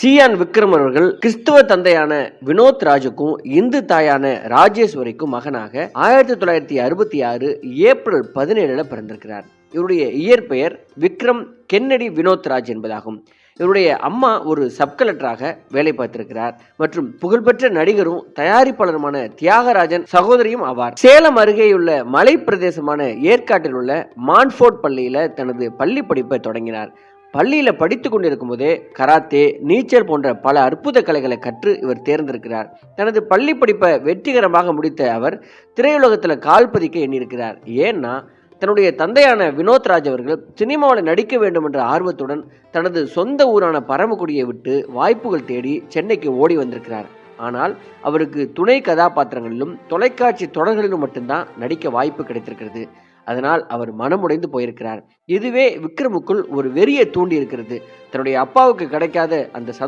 சியான் விக்ரம் அவர்கள் கிறிஸ்துவ தந்தையான வினோத் ராஜுக்கும் இந்து தாயான ராஜேஸ்வரிக்கும் மகனாக 1966 ஏப்ரல் 17 பிறந்திருக்கிறார். இவருடைய இயற்பெயர் விக்ரம் கென்னடி வினோத் ராஜ் என்பதாகும். இவருடைய அம்மா ஒரு சப் கலெக்டராக வேலை பார்த்திருக்கிறார் மற்றும் புகழ்பெற்ற நடிகரும் தயாரிப்பாளருமான தியாகராஜன் சகோதரியும் ஆவார். சேலம் அருகேயுள்ள மலை பிரதேசமான ஏற்காட்டில் உள்ள மான்ஃபோர்ட் பள்ளியில தனது பள்ளி படிப்பை தொடங்கினார். பள்ளியில படித்து கொண்டிருக்கும் போதே கராத்தே, நீச்சல் போன்ற பல அற்புத கலைகளை கற்று இவர் தேர்ந்தெடுக்கிறார். தனது பள்ளி படிப்பை வெற்றிகரமாக முடித்த அவர் திரையுலகத்துல கால் பதிக்க எண்ணியிருக்கிறார். ஏன்னா தன்னுடைய தந்தையான வினோத் ராஜ் அவர்கள் சினிமாவில் நடிக்க வேண்டும் என்ற ஆர்வத்துடன் தனது சொந்த ஊரான பரமக்குடியை விட்டு வாய்ப்புகள் தேடி சென்னைக்கு ஓடி வந்திருக்கிறார். ஆனால் அவருக்கு துணை கதாபாத்திரங்களிலும் தொலைக்காட்சி தொடர்களிலும் மட்டும்தான் நடிக்க வாய்ப்பு கிடைத்திருக்கிறது. அதனால் அவர் மனமுடைந்து போயிருக்கிறார். இதுவே விக்ரமுக்குள் ஒரு வெறியை தூண்டி இருக்கிறது. தன்னுடைய அப்பாவுக்கு கிடைக்காத அந்த